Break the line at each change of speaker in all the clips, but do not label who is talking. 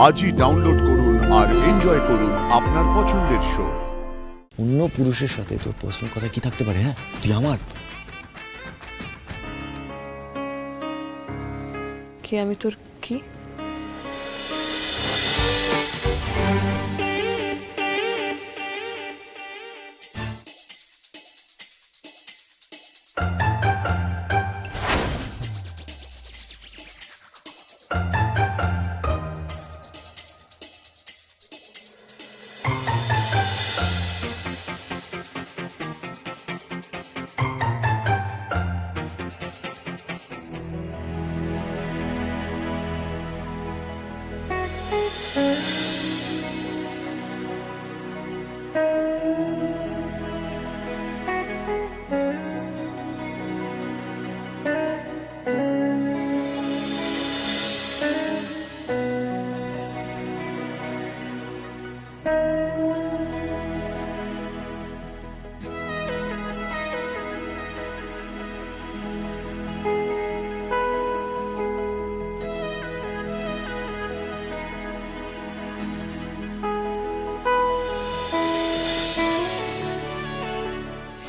আজই ডাউনলোড করুন আর এনজয় করুন আপনার পছন্দের শো।
অন্য পুরুষের সাথে তোর পার্সোনাল কথা কি থাকতে পারে? হ্যাঁ, তুই আমার।
কি আমি তোর কি?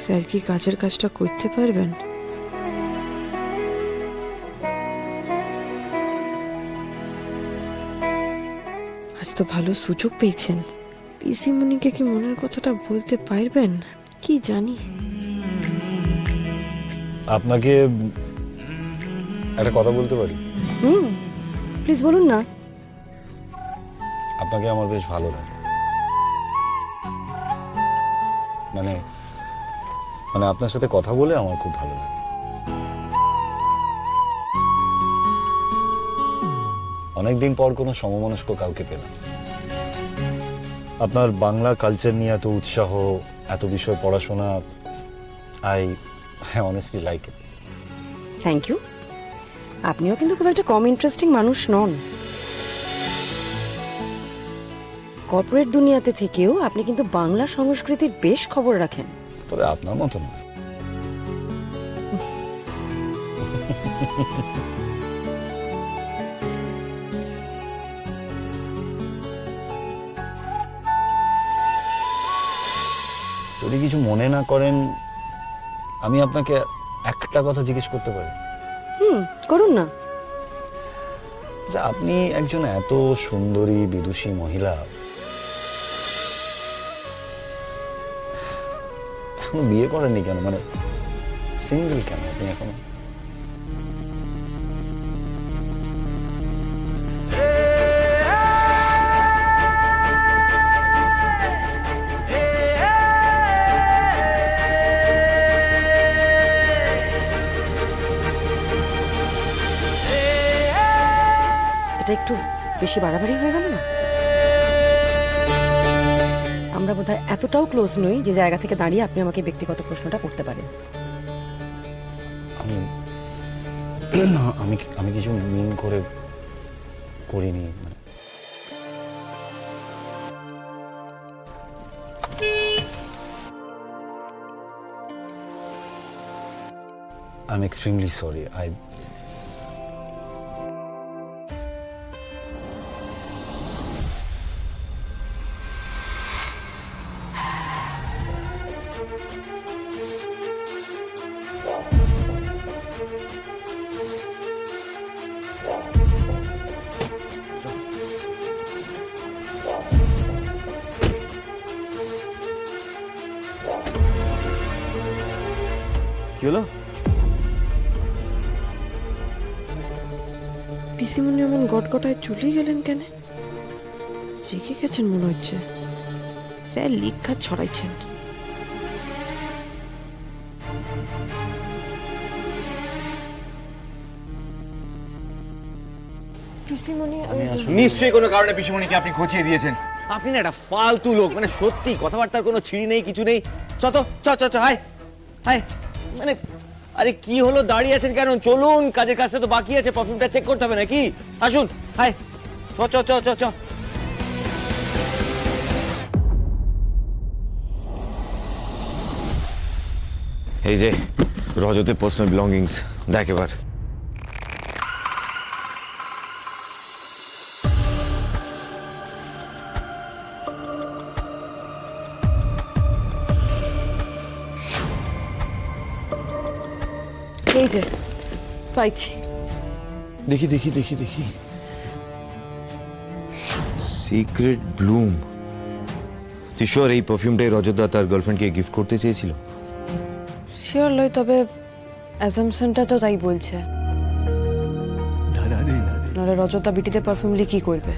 স্যার কি কাজের কাজটা করতে পারবেন? আজ তো ভালো সুযোগ পেয়েছেন। পিসিমণিকে কি মনের কথাটা বলতে পারবেন? কি জানি।
আপনাকে একটা কথা বলতে পারি?
প্লিজ বলুন না।
আপনাকে আমার বেশ ভালো লাগে। মানে মানে আপনার সাথে কথা বলে আমার খুব ভালো লাগে। অনেকদিন পর কোনো সমমনস্ক কাউকে পেলাম। আপনার বাংলা কালচার নিয়ে এত উৎসাহ, এত বিষয় পড়াশোনা, I honestly like it.
Thank you. আপনিও কিন্তু খুব একটা কম ইন্টারেস্টিং মানুষ নন। কর্পোরেট দুনিয়াতে থেকেও আপনি কিন্তু বাংলা সংস্কৃতির বেশ খবর রাখেন।
তবে আপনার মতো নয়। যদি কিছু মনে না করেন, আমি আপনাকে একটা কথা জিজ্ঞেস করতে পারি?
করুন না।
যে আপনি একজন এত সুন্দরী বিদুষী মহিলা, এখনো বিয়ে করেননি কেন? মানে সিঙ্গেল কেন আপনি এখনো?
এটা একটু বেশি বাড়াবাড়ি হয়ে গেল না? আমরা বোধহয় এতটাও ক্লোজ নই যে জায়গা থেকে দাঁড়িয়ে আপনি আমাকে ব্যক্তিগত প্রশ্নটা করতে পারেন।
আমি আমি আমি কিছু মিন করে করিনি। মানে I'm extremely sorry.
কি হলো?
পিসিমণি এমন গটগটায় চলে গেলেন কেন? রেগে গেছেন মনে হচ্ছে। স্যার লিখা ছড়াইছেন। পিসিমণি
নিশ্চয়ই কোনো কারণে পিসিমণিকে আপনি খচিয়ে দিয়েছেন। আপনি না একটা ফালতু লোক, মানে সত্যি কথাবার্তার কোনো ছিঁড়ি নেই, কিছু নেই। চ হাই হাই। মানে আরে কি হলো, দাঁড়িয়ে আছেন কেন? চলুন, কাজের কাজটা তো বাকি আছে, পারফিউমটা চেক করতে হবে নাকি? আসুন, হাই। চ। এই যে রজতের পার্সোনাল বিলঙ্গিংস, দেখ এবার।
এই যে পাইছি।
দেখি দেখি দেখি দেখি সিক্রেট ব্লুম। তুই শিওর এই পারফিউমটাই রজতদা তার গার্লফ্রেন্ডকে গিফট করতে চেয়েছিল?
শিওর লই, তবে অ্যাজাম্পশনটা তো তাই বলছে। নাহলে রজতা বিটিতে পারফিউম লি কি করবে?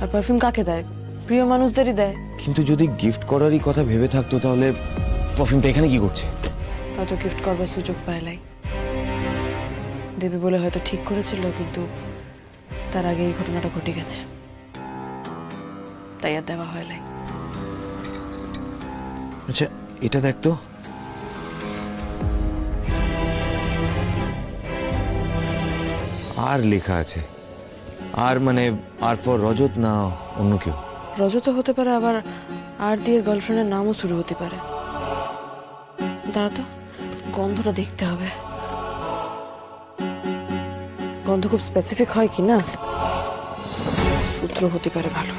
আর পারফিউম কাকে দেয়? প্রিয় মানুষদেরই দেয়।
কিন্তু যদি গিফট করারই কথা ভেবে থাকতো তাহলে পারফিউমটা এখানে কি করছে?
হয়তো গিফট করবার সুযোগ পাইলাই। দেবী বলে হয়তো ঠিক করেছিল, কিন্তু তার আগে এই ঘটনাটা ঘটে গেছে, তাই আর দেওয়া হয় নাই।
আচ্ছা এটা দেখ তো। আর লেখা আছে, আর মানে আর ফর রজত না অন্য কেউ?
রজত হতে পারে, আবার আর দিয়ে গার্লফ্রেন্ডের নামও শুরু হতে পারে। দাঁড়া তো, গন্ধটা দেখতে হবে। গন্ধ খুব স্পেসিফিক হয় কি না, সূত্র হতে পারে ভালো।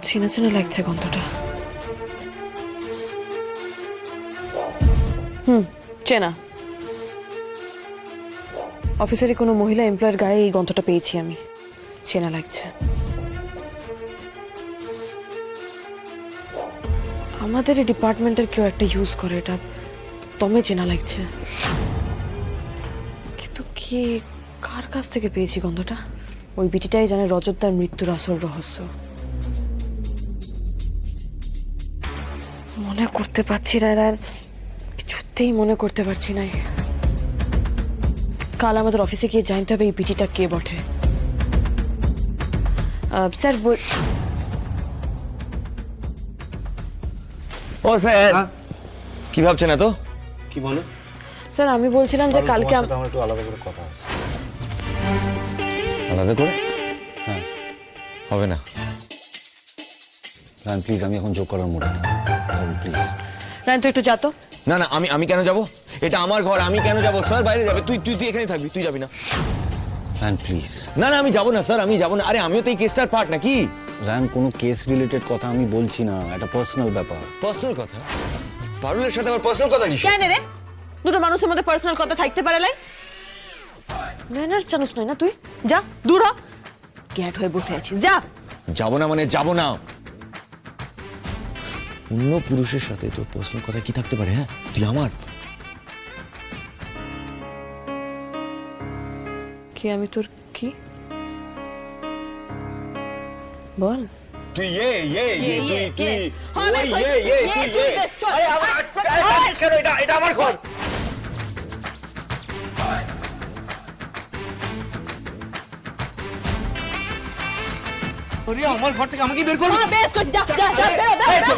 চেনা চেনা লাগছে গন্ধটা। চেনা। অফিসেরই কোনো মহিলা এমপ্লয়ের গায়ে এই গন্ধটা পেয়েছি আমি। চেনা লাগছে। আমাদের এই ডিপার্টমেন্টের কেউ একটা ইউজ করে এটা, তবে চেনা লাগছে। কিন্তু কি, কার কাছ থেকে পেয়েছি গন্ধটা? ওই বিটিটাই জানে রজতদার মৃত্যুর আসল রহস্য। মনে করতে পারছি না, কিছুতেই মনে করতে পারছি না। কাল আমাদের অফিসে গিয়ে জানতে হবে এই বিটিটা কে বটে। স্যার
ও স্যার, কি ভাবছেন এত?
কি বলো?
স্যার আমি বলছিলাম যে কালকে
তোমার সাথে আমার একটু আলাদা করে কথা আছে।
আলাদা করে?
হ্যাঁ।
হবে না।
রান প্লিজ, আমি এখন যোগ করার মুডে নেই, প্লিজ।
রায়ন তুই একটু যা তো।
না না, আমি কেন যাব? এটা আমার ঘর, আমি কেন যাব? স্যার বাইরে যাবে, তুই তুই তুই এখানে থাকবি, তুই যাবি না।
Run please.
না না, আমি যাব না স্যার, আমি যাব না। আরে আমিও তো এই কেসটার পার্ট নাকি?
রান, কোনো কেস রিলেটেড কথা আমি বলছি না, এটা পার্সোনাল ব্যাপার।
পার্সোনাল কথা? পারুলের সাথে আমার পার্সোনাল কথা কিসের?
কেন রে? দুটো মানুষের মধ্যে পার্সোনাল কথা থাকতে পারে লাই? ম্যানার্স জানোস না তুই? যা দূর হ। ক্যাট হয়ে বসে আছিস, যা।
যাব না মানে যাব না। অন্য পুরুষের সাথে তোর পার্সোনাল কথা কি থাকতে পারে? হ্যাঁ, তুই আমার।
কি আমি তোর কি বল?
তুই তুই
হ্যাঁ,
ওই
তুই বেশ, চল।
আরে আরে কেন? এটা আমার ঘর। আরে আমার ঘর থেকে আমাকে বের করো।
বেশ করছি, যা যা যা, বেরো, বেরো, বেরো।